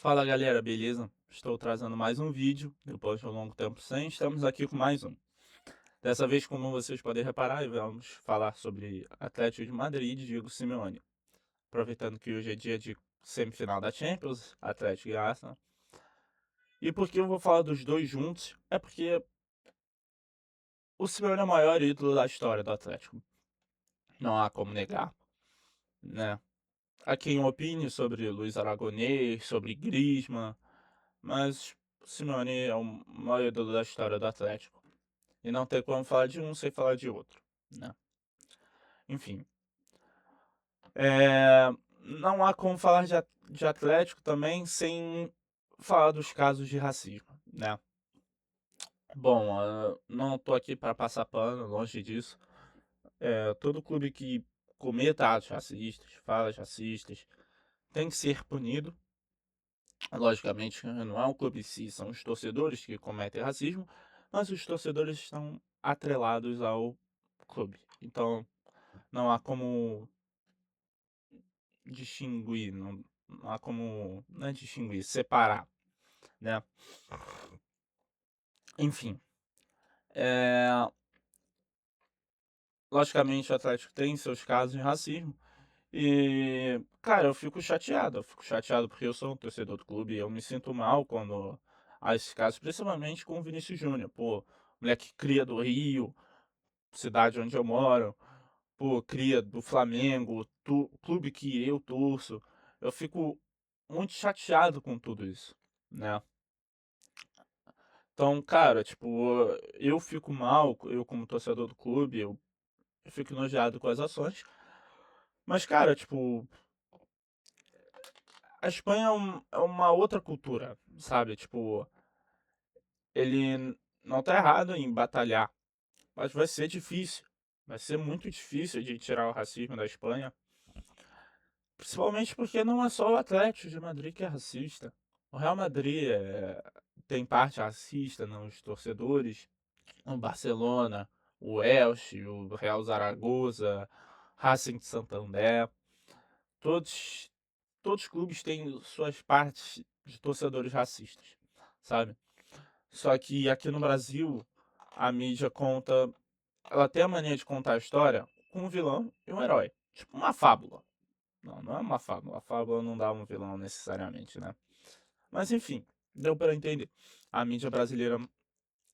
Fala galera, beleza? Estou trazendo mais um vídeo, depois de um longo tempo sem, estamos aqui com mais um. Dessa vez, como vocês podem reparar, vamos falar sobre Atlético de Madrid e Diego Simeone. Aproveitando que hoje é dia de semifinal da Champions, Atlético e Arsenal. E por que eu vou falar dos dois juntos? É porque o Simeone é o maior ídolo da história do Atlético. Não há como negar, né? Há quem opine sobre Luiz Aragonês, sobre Griezmann, mas o Simeone é o maior ídolo da história do Atlético. E não tem como falar de um sem falar de outro, né? Enfim, não há como falar de Atlético também sem falar dos casos de racismo, né? Bom, não tô aqui para passar pano, longe disso. Todo clube que cometa atos racistas, falas racistas, tem que ser punido. Logicamente, não é um clube em si, são os torcedores que cometem racismo, mas os torcedores estão atrelados ao clube. Então, não há como distinguir, não há como, não é distinguir, separar, né? Enfim, é, logicamente o Atlético tem seus casos de racismo e, cara, eu fico chateado porque eu sou um torcedor do clube e eu me sinto mal quando há esses casos, principalmente com o Vinícius Júnior, pô, moleque cria do Rio, cidade onde eu moro, pô, cria do Flamengo, clube que eu torço, eu fico muito chateado com tudo isso, né? Então, cara, tipo, eu fico mal, eu como torcedor do clube, eu fico enojado com as ações. Mas, cara, tipo, a Espanha é uma outra cultura, sabe? Tipo, ele não tá errado em batalhar, mas vai ser difícil. Vai ser muito difícil de tirar o racismo da Espanha. Principalmente porque não é só o Atlético de Madrid que é racista. O Real Madrid tem parte racista nos torcedores. O Barcelona, o Elche, o Real Zaragoza, Racing de Santander, todos, todos os clubes têm suas partes de torcedores racistas, sabe? Só que aqui no Brasil, a mídia conta, ela tem a mania de contar a história com um vilão e um herói, tipo uma fábula. Não, não é uma fábula, a fábula não dá um vilão necessariamente, né? Mas enfim, deu para entender. A mídia brasileira,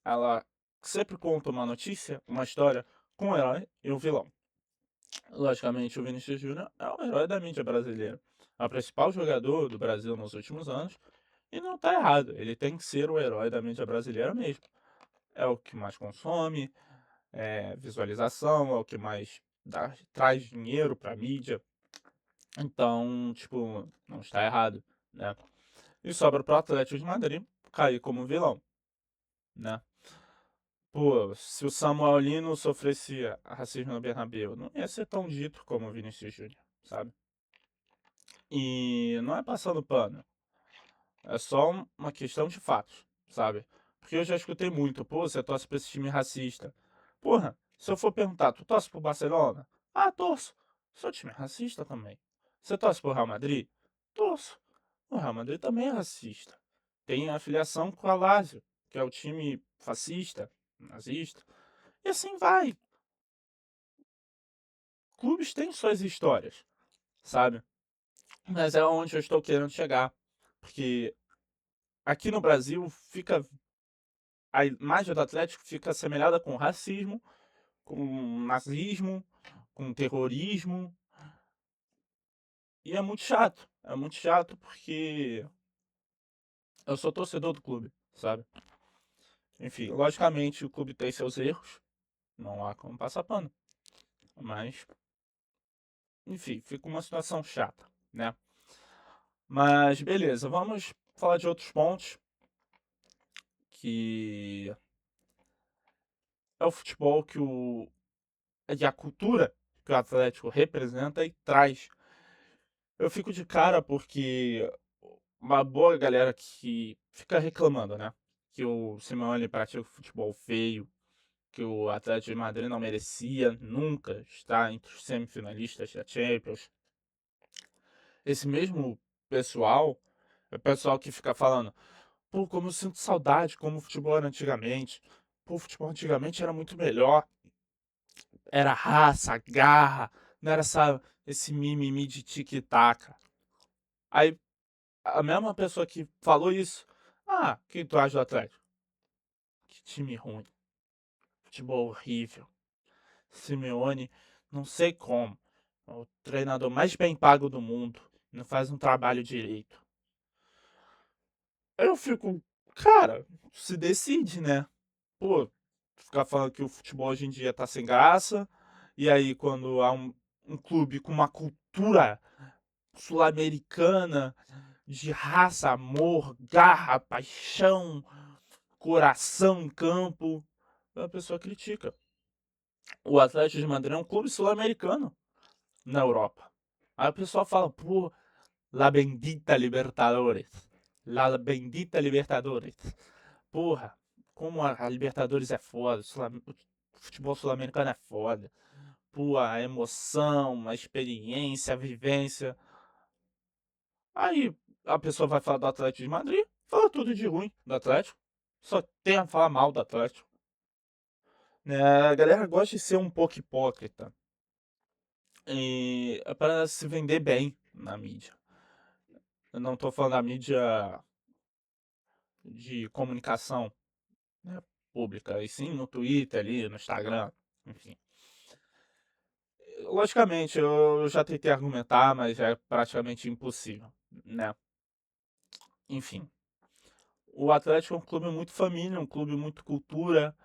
ela sempre conta uma notícia, uma história, com o herói e o vilão. Logicamente, o Vinícius Júnior é o herói da mídia brasileira. É o principal jogador do Brasil nos últimos anos. E não tá errado. Ele tem que ser o herói da mídia brasileira mesmo. É o que mais consome, visualização, é o que mais traz dinheiro pra mídia. Então, tipo, não está errado, né? E sobra pro Atlético de Madrid cair como vilão, né? Pô, se o Samuel Lino sofresse racismo no Bernabéu, não ia ser tão dito como o Vinícius Júnior, sabe? E não é passando pano, é só uma questão de fatos, sabe? Porque eu já escutei muito, pô, você torce pra esse time racista. Porra, se eu for perguntar, tu torce pro Barcelona? Ah, torço. Seu time é racista também. Você torce pro Real Madrid? Torço. O Real Madrid também é racista. Tem afiliação com a Lazio, que é o time fascista, nazista. E assim vai. Clubes têm suas histórias, sabe? Mas é onde eu estou querendo chegar. Porque aqui no Brasil fica a imagem do Atlético fica assemelhada com racismo, com nazismo, com terrorismo. E é muito chato. É muito chato porque eu sou torcedor do clube, sabe? Enfim, logicamente o clube tem seus erros. Não há como passar pano. Mas, enfim, fica uma situação chata, né? Mas beleza, vamos falar de outros pontos que é o futebol e a cultura que o Atlético representa e traz. Eu fico de cara porque uma boa galera que fica reclamando, né? Que o Simeone pratica futebol feio, que o Atlético de Madrid não merecia nunca estar entre os semifinalistas da Champions. Esse mesmo pessoal O pessoal que fica falando, pô, como eu sinto saudade, como o futebol era antigamente. Pô, o futebol antigamente era muito melhor. Era raça, garra, não era esse mimimi de tic-tac. Aí, a mesma pessoa que falou isso, o que tu acha do Atlético? Que time ruim, futebol horrível. Simeone, não sei como, é o treinador mais bem pago do mundo, não faz um trabalho direito. Aí eu fico, cara, se decide, né? Pô, ficar falando que o futebol hoje em dia tá sem graça, e aí quando há um clube com uma cultura sul-americana de raça, amor, garra, paixão, coração em campo, a pessoa critica. O Atlético de Madrid é um clube sul-americano na Europa. Aí o pessoal fala, pô, La Bendita Libertadores. La Bendita Libertadores. Porra, como a Libertadores é foda, o futebol sul-americano é foda. Pô, a emoção, a experiência, a vivência. Aí a pessoa vai falar do Atlético de Madrid, fala tudo de ruim do Atlético. Só tem a falar mal do Atlético. Né? A galera gosta de ser um pouco hipócrita. E é para se vender bem na mídia. Eu não tô falando da mídia de comunicação, né, pública, e sim no Twitter ali, no Instagram, enfim. Logicamente, eu já tentei argumentar, mas é praticamente impossível, né? Enfim, o Atlético é um clube muito família, um clube muito cultura,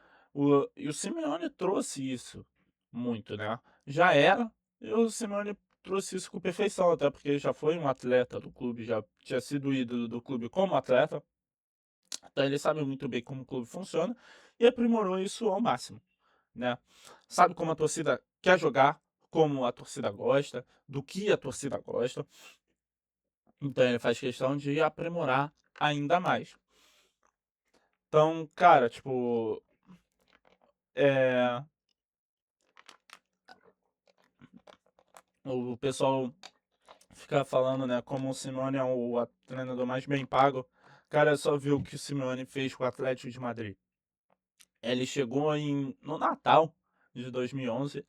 e o Simeone trouxe isso muito, né? Já era, e o Simeone trouxe isso com perfeição, até porque ele já foi um atleta do clube, já tinha sido ídolo do clube como atleta, então ele sabe muito bem como o clube funciona e aprimorou isso ao máximo, né? Sabe como a torcida quer jogar, como a torcida gosta, do que a torcida gosta. Então ele faz questão de aprimorar ainda mais. Então, cara, tipo, é, o pessoal fica falando, né, como o Simeone é o treinador mais bem pago. Cara, só viu o que o Simeone fez com o Atlético de Madrid. Ele chegou no Natal de 2011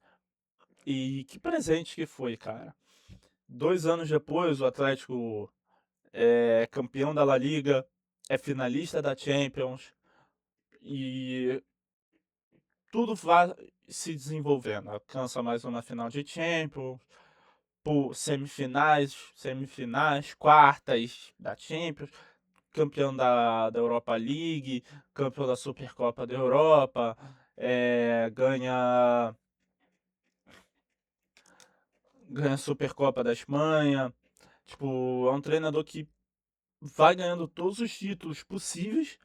e que presente que foi, cara. 2 anos depois, o Atlético é campeão da La Liga, é finalista da Champions e tudo vai se desenvolvendo. Alcança mais uma final de Champions, por semifinais, quartas da Champions, campeão da Europa League, campeão da Supercopa da Europa, ganha a Supercopa da Espanha. Tipo, é um treinador que vai ganhando todos os títulos possíveis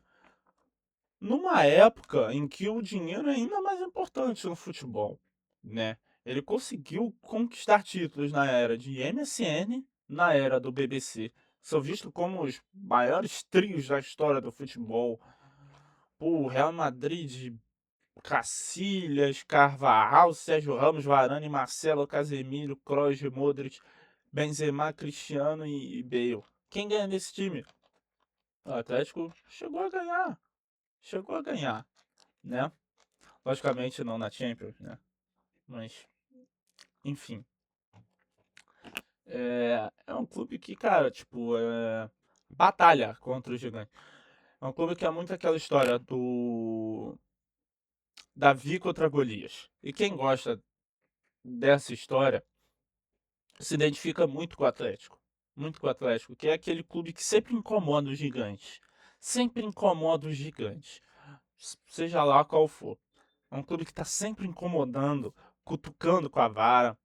numa época em que o dinheiro é ainda mais importante no futebol, né? Ele conseguiu conquistar títulos na era de MSN, na era do BBC. São vistos como os maiores trios da história do futebol. Pô, o Real Madrid de Cacilhas, Carvajal, Sérgio Ramos, Varane, Marcelo, Casemiro, Kroos, Modric, Benzema, Cristiano e Bale. Quem ganha nesse time? O Atlético chegou a ganhar, né? Logicamente não na Champions, né? Mas, enfim. É um clube que, cara, tipo, batalha contra o gigante. É um clube que é muito aquela história do Davi contra Golias. E quem gosta dessa história se identifica muito com o Atlético. Muito com o Atlético, que é aquele clube que sempre incomoda os gigantes. Sempre incomoda os gigantes. Seja lá qual for. É um clube que está sempre incomodando, cutucando com a vara.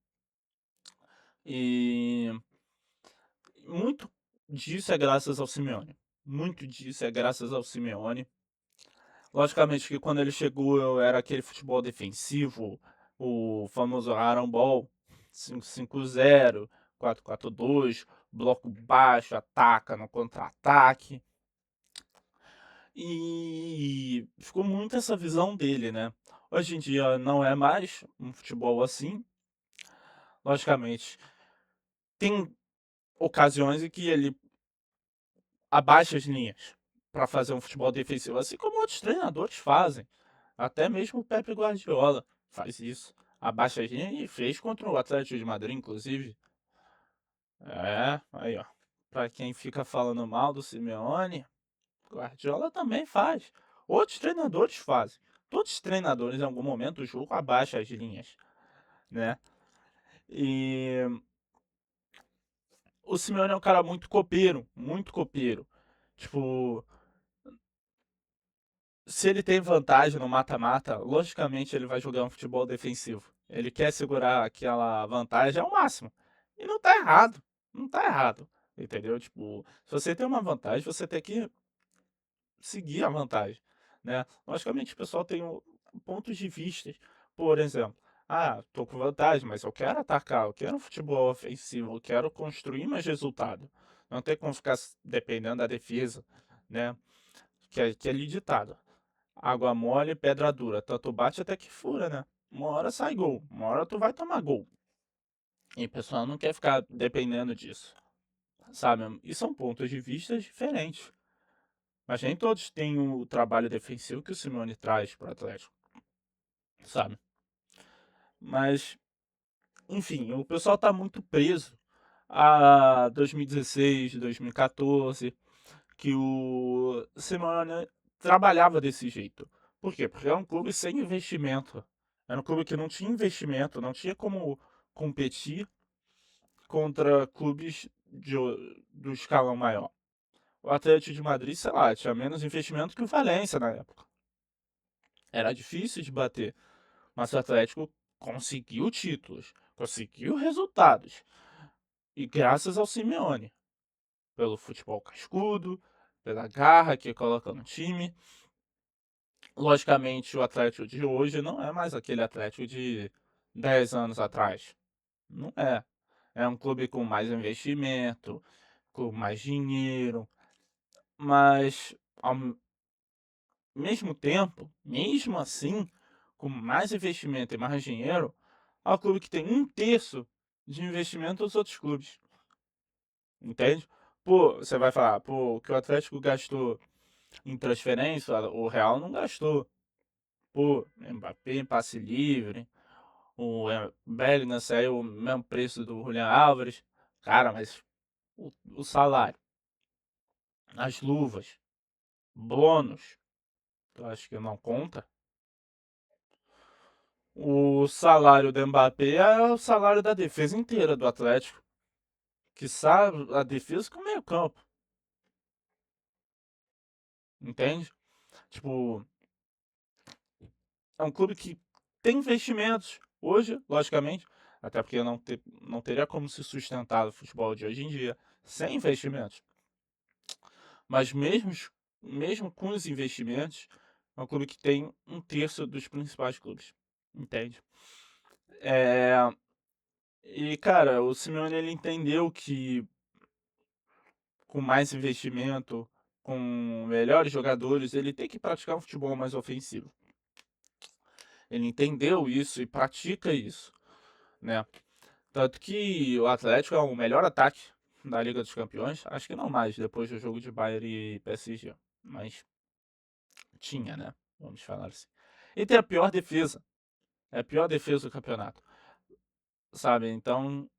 E muito disso é graças ao Simeone. Muito disso é graças ao Simeone. Logicamente que quando ele chegou era aquele futebol defensivo, o famoso Iron Ball, 5-5-0, 4-4-2, bloco baixo, ataca no contra-ataque. E ficou muito essa visão dele, né? Hoje em dia não é mais um futebol assim. Logicamente, tem ocasiões em que ele abaixa as linhas para fazer um futebol defensivo, assim como outros treinadores fazem. Até mesmo o Pepe Guardiola faz isso. Abaixa as linhas e fez contra o Atlético de Madrid, inclusive. É, aí ó. Pra quem fica falando mal do Simeone, Guardiola também faz. Outros treinadores fazem. Todos os treinadores, em algum momento, do jogo abaixam as linhas, né? E o Simeone é um cara muito copeiro, muito copeiro. Tipo, se ele tem vantagem no mata-mata, logicamente ele vai jogar um futebol defensivo. Ele quer segurar aquela vantagem ao máximo. E não tá errado. Não tá errado. Entendeu? Tipo, se você tem uma vantagem, você tem que seguir a vantagem, né? Logicamente o pessoal tem pontos de vista. Por exemplo, tô com vantagem, mas eu quero atacar, eu quero um futebol ofensivo, eu quero construir mais resultado. Não tem como ficar dependendo da defesa, né? Que é ali ditado. Água mole, pedra dura. Tanto bate até que fura, né? Uma hora sai gol, uma hora tu vai tomar gol. E o pessoal não quer ficar dependendo disso, sabe? E são pontos de vista diferentes. Mas nem todos têm o trabalho defensivo que o Simeone traz para o Atlético, sabe? Mas, enfim, o pessoal tá muito preso a 2016, 2014, que o Simeone trabalhava desse jeito. Por quê? Porque era um clube sem investimento. Era um clube que não tinha investimento, não tinha como competir contra clubes do escalão maior. O Atlético de Madrid, sei lá, tinha menos investimento que o Valência na época. Era difícil de bater. Mas o Atlético conseguiu títulos, conseguiu resultados. E graças ao Simeone, pelo futebol cascudo, pela garra que coloca no time. Logicamente, o Atlético de hoje não é mais aquele Atlético de 10 anos atrás. Não é. É um clube com mais investimento, com mais dinheiro, mas ao mesmo tempo, mesmo assim, com mais investimento e mais dinheiro, é um clube que tem um terço de investimento dos outros clubes. Entende? Pô, você vai falar, pô, o que o Atlético gastou em transferência, o Real não gastou. Pô, Mbappé, passe livre, Bellingham saiu o mesmo preço do Julian Álvares. Cara, mas o salário, as luvas, bônus, eu acho que não conta. O salário do Mbappé é o salário da defesa inteira do Atlético. Que sabe a defesa com o meio campo. Entende? Tipo, é um clube que tem investimentos. Hoje, logicamente, até porque não teria como se sustentar o futebol de hoje em dia sem investimentos. Mas mesmo com os investimentos, é um clube que tem um terço dos principais clubes. Entende? É, e, cara, o Simeone ele entendeu que com mais investimento, com melhores jogadores, ele tem que praticar um futebol mais ofensivo. Ele entendeu isso e pratica isso, né? Tanto que o Atlético é o melhor ataque da Liga dos Campeões. Acho que não mais, depois do jogo de Bayern e PSG. Mas tinha, né? Vamos falar assim. E tem a pior defesa. É a pior defesa do campeonato. Sabe? Então,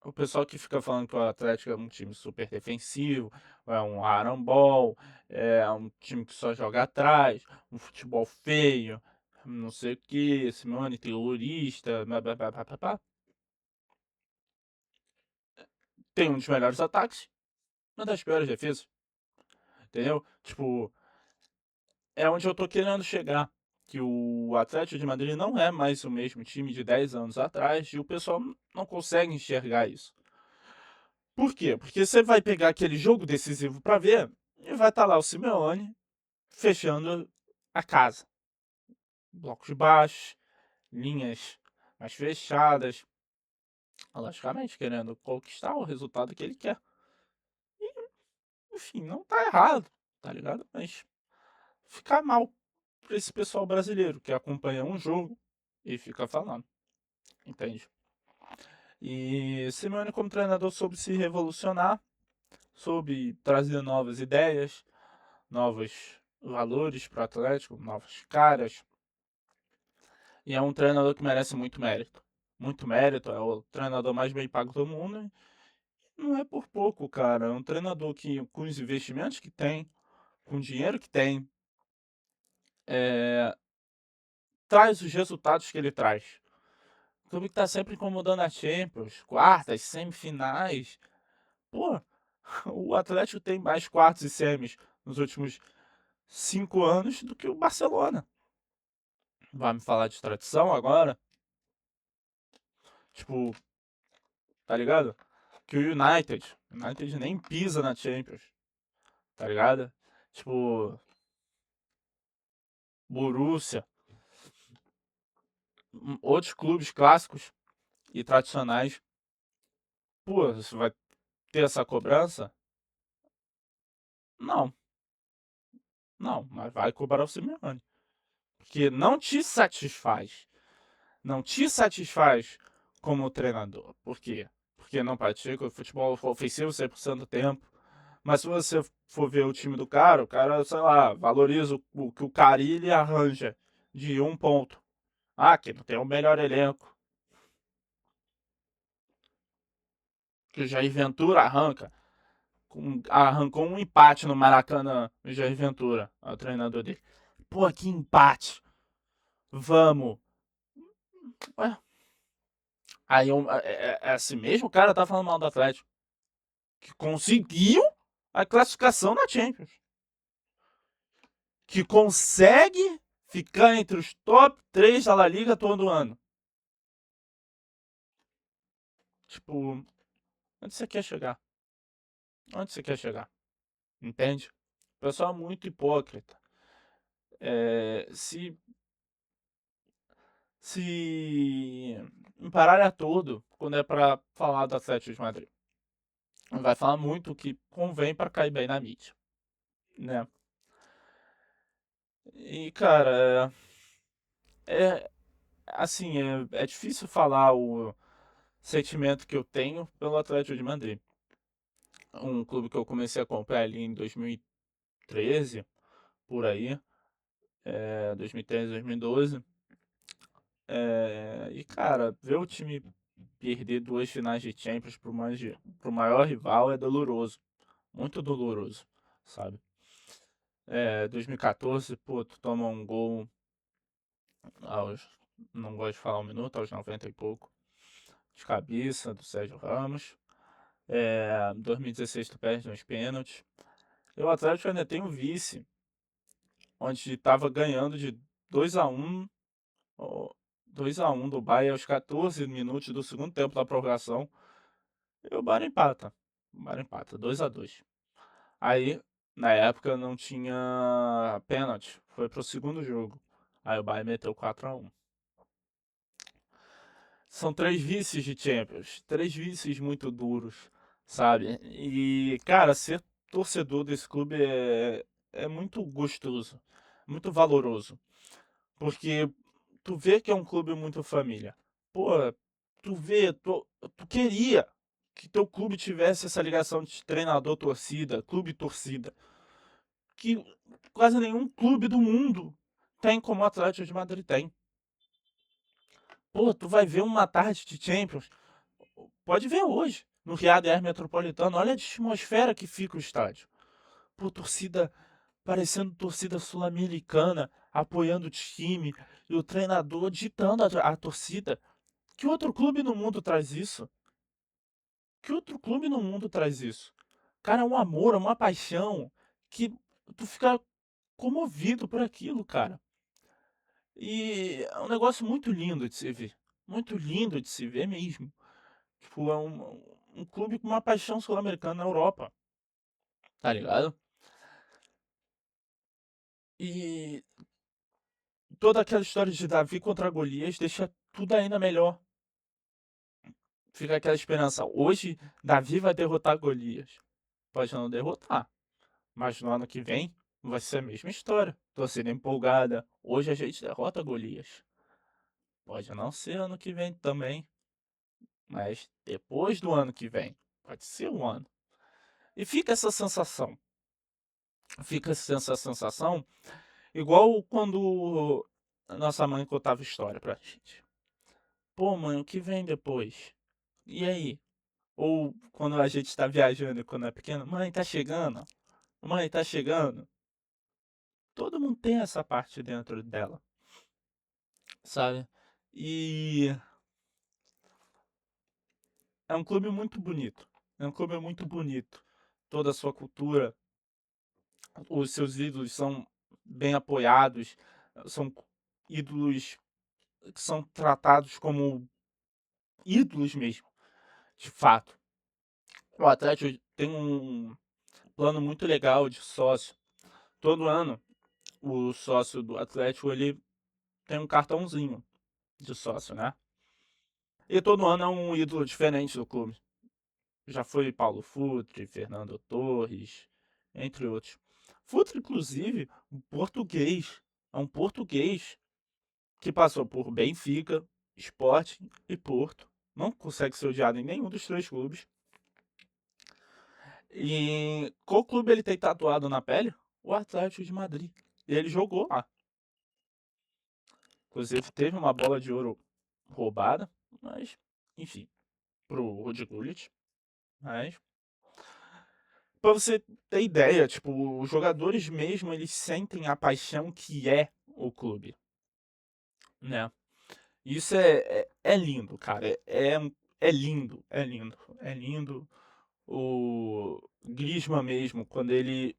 o pessoal que fica falando que o Atlético é um time super defensivo, é um arambol, é um time que só joga atrás, um futebol feio, não sei o que, Simeone terrorista, blá, blá, blá, blá, blá, blá. Tem um dos melhores ataques, uma das piores defesas, entendeu? Tipo, é onde eu tô querendo chegar. Que o Atlético de Madrid não é mais o mesmo time de 10 anos atrás e o pessoal não consegue enxergar isso. Por quê? Porque você vai pegar aquele jogo decisivo para ver e vai estar lá o Simeone fechando a casa. Blocos baixos, linhas mais fechadas, logicamente querendo conquistar o resultado que ele quer. E, enfim, não tá errado, tá ligado? Mas fica mal para esse pessoal brasileiro que acompanha um jogo e fica falando, entende? E Simeone como treinador soube se revolucionar, soube trazer novas ideias, novos valores para o Atlético, novas caras. E é um treinador que merece muito mérito. Muito mérito, é o treinador mais bem pago do mundo. E não é por pouco, cara. É um treinador que, com os investimentos que tem, com o dinheiro que tem, é, traz os resultados que ele traz. O clube que tá sempre incomodando a Champions, quartas, semifinais. Pô, o Atlético tem mais quartos e semis nos últimos 5 anos do que o Barcelona. Vai me falar de tradição agora? Tipo, tá ligado? Que o United nem pisa na Champions, tá ligado? Tipo, Borussia, outros clubes clássicos e tradicionais. Pô, você vai ter essa cobrança? Não, não, mas vai cobrar o Simeone. Porque não te satisfaz. Não te satisfaz como treinador. Por quê? Porque não pratica o futebol ofensivo 100% do tempo. Mas se você for ver o time do cara, o cara, sei lá, valoriza o que o Carille arranja de 1 ponto. Ah, que não tem o melhor elenco. Que o Jair Ventura arrancou um empate no Maracanã. O Jair Ventura, é o treinador dele. Pô, que empate. Vamos. Ué, aí é assim mesmo o cara tá falando mal do Atlético. Que conseguiu a classificação na Champions. Que consegue ficar entre os top 3 da La Liga todo ano. Tipo, onde você quer chegar? Onde você quer chegar? Entende? O pessoal é muito hipócrita. Se emparalha a todo quando é pra falar do Atlético de Madrid. Vai falar muito o que convém pra cair bem na mídia, né? E, cara, assim, é difícil falar o sentimento que eu tenho pelo Atlético de Madrid. Um clube que eu comecei a acompanhar ali em 2013, por aí, 2013, 2012. E, cara, ver o time perder 2 finais de Champions pro maior rival é doloroso. Muito doloroso, sabe? 2014, pô, tu toma um gol aos. Não gosto de falar um minuto, aos 90 e pouco. De cabeça do Sérgio Ramos. 2016 tu perde nos pênaltis. E o Atlético ainda tem o vice, onde estava ganhando de 2-1, ó, 2-1 do Bayern aos 14 minutos do segundo tempo da prorrogação. E o Bayern empata. O Bayern empata, 2-2. Aí, na época, não tinha pênalti. Foi pro segundo jogo. Aí o Bayern meteu 4-1. São 3 vices de Champions. 3 vices muito duros, sabe? E, cara, ser torcedor desse clube é muito gostoso. Muito valoroso. Porque tu vê que é um clube muito família. Pô, tu queria que teu clube tivesse essa ligação de treinador-torcida, clube-torcida, que quase nenhum clube do mundo tem como o Atlético de Madrid tem. Pô, tu vai ver uma tarde de Champions, pode ver hoje, no Riad Air Metropolitano, olha a atmosfera que fica o estádio. Pô, torcida parecendo torcida sul-americana, apoiando o time, e o treinador ditando a torcida. Que outro clube no mundo traz isso? Que outro clube no mundo traz isso? Cara, é um amor, é uma paixão que tu fica comovido por aquilo, cara. E é um negócio muito lindo de se ver. Muito lindo de se ver mesmo. Tipo, é um clube com uma paixão sul-americana na Europa, tá ligado? E toda aquela história de Davi contra Golias deixa tudo ainda melhor. Fica aquela esperança. Hoje, Davi vai derrotar Golias. Pode não derrotar, mas no ano que vem vai ser a mesma história. Torcida empolgada. Hoje a gente derrota Golias. Pode não ser ano que vem também, mas depois do ano que vem. Pode ser um ano. E fica essa sensação. Fica essa sensação igual quando a nossa mãe contava história pra gente. Pô, mãe, o que vem depois? E aí? Ou quando a gente tá viajando quando é pequeno, mãe, tá chegando? Mãe, tá chegando? Todo mundo tem essa parte dentro dela, sabe? E é um clube muito bonito. É um clube muito bonito. Toda a sua cultura, os seus ídolos são bem apoiados, são ídolos que são tratados como ídolos mesmo, de fato. O Atlético tem um plano muito legal de sócio. Todo ano, o sócio do Atlético ele tem um cartãozinho de sócio, né? E todo ano é um ídolo diferente do clube. Já foi Paulo Futre, Fernando Torres, entre outros. Futre, inclusive, um português. É um português que passou por Benfica, Sporting e Porto. Não consegue ser odiado em nenhum dos três clubes. E qual clube ele tem tatuado na pele? O Atlético de Madrid. E ele jogou lá. Inclusive teve uma bola de ouro roubada, mas enfim, pro Rudy Gullit. Mas pra você ter ideia, tipo, os jogadores mesmo, eles sentem a paixão que é o clube, né? Isso é lindo, cara. É lindo, é lindo, é lindo. O Griezmann mesmo, quando ele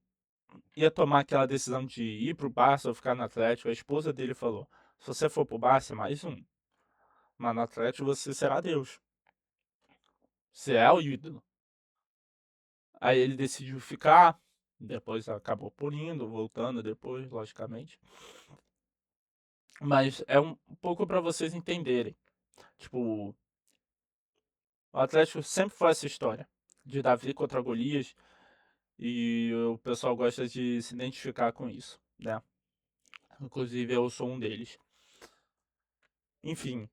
ia tomar aquela decisão de ir pro Barça ou ficar no Atlético, a esposa dele falou: se você for pro Barça, mais um. Mas no Atlético você será Deus. Você é o ídolo. Aí ele decidiu ficar, depois acabou por indo, voltando depois, logicamente. Mas é um pouco para vocês entenderem. Tipo, o Atlético sempre foi essa história de Davi contra Golias e o pessoal gosta de se identificar com isso, né? Inclusive eu sou um deles. Enfim,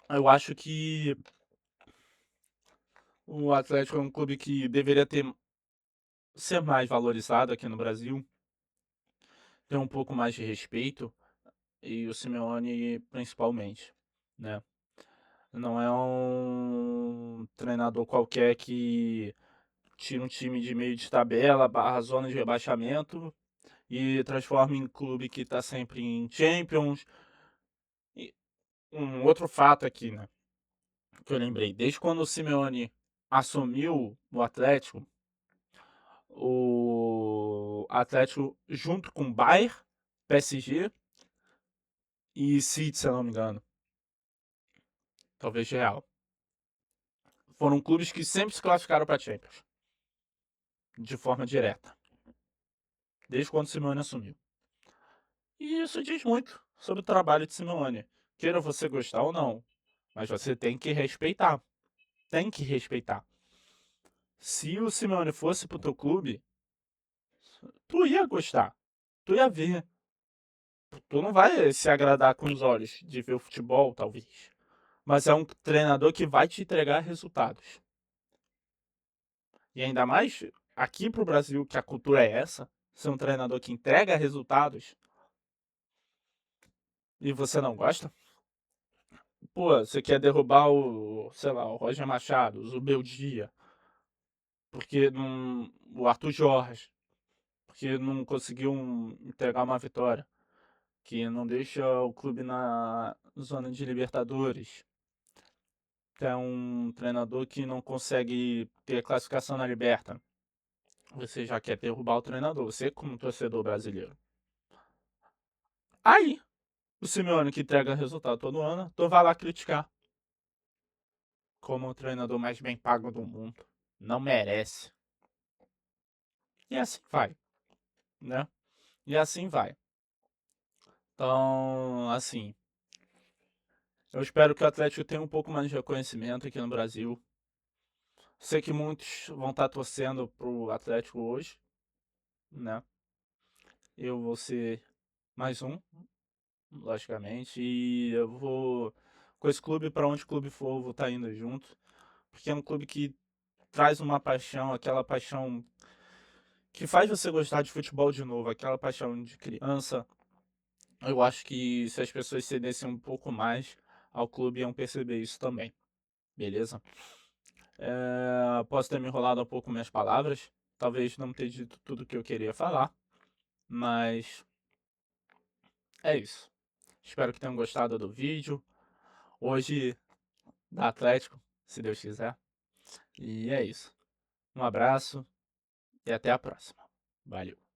eu acho que o Atlético é um clube que deveria ser mais valorizado aqui no Brasil, ter um pouco mais de respeito e o Simeone principalmente, né? Não é um treinador qualquer que tira um time de meio de tabela, barra zona de rebaixamento e transforma em clube que está sempre em Champions. E um outro fato aqui, né, que eu lembrei, desde quando o Simeone assumiu o Atlético junto com Bayern, PSG e City, se eu não me engano, talvez Real, foram clubes que sempre se classificaram para Champions, de forma direta, desde quando o Simeone assumiu. E isso diz muito sobre o trabalho de Simeone. Queira você gostar ou não, mas você tem que respeitar. Tem que respeitar. Se o Simeone fosse pro teu clube, tu ia gostar. Tu ia ver. Tu não vai se agradar com os olhos de ver o futebol, talvez. Mas é um treinador que vai te entregar resultados. E ainda mais aqui pro Brasil, que a cultura é essa, ser um treinador que entrega resultados e você não gosta, pô, você quer derrubar o, sei lá, o Roger Machado, o Zubeldia, porque não, o Arthur Jorge, porque não conseguiu entregar uma vitória, que não deixa o clube na zona de Libertadores, que é um treinador que não consegue ter classificação na Liberta. Você já quer derrubar o treinador, você como torcedor brasileiro. Aí, o Simeone que entrega resultado todo ano, tu vai lá criticar como o treinador mais bem pago do mundo. Não merece. E assim vai, né? E assim vai. Então, assim, eu espero que o Atlético tenha um pouco mais de reconhecimento aqui no Brasil. Sei que muitos vão estar torcendo pro Atlético hoje, né? Eu vou ser mais um, logicamente, e eu vou com esse clube para onde o clube for, eu vou estar indo junto, porque é um clube que traz uma paixão, aquela paixão que faz você gostar de futebol de novo, aquela paixão de criança. Eu acho que se as pessoas cedessem um pouco mais ao clube, iam perceber isso também, beleza? Posso ter me enrolado um pouco minhas palavras, talvez não ter dito tudo o que eu queria falar, mas é isso. Espero que tenham gostado do vídeo. Hoje, da Atlético, se Deus quiser. E é isso. Um abraço e até a próxima. Valeu.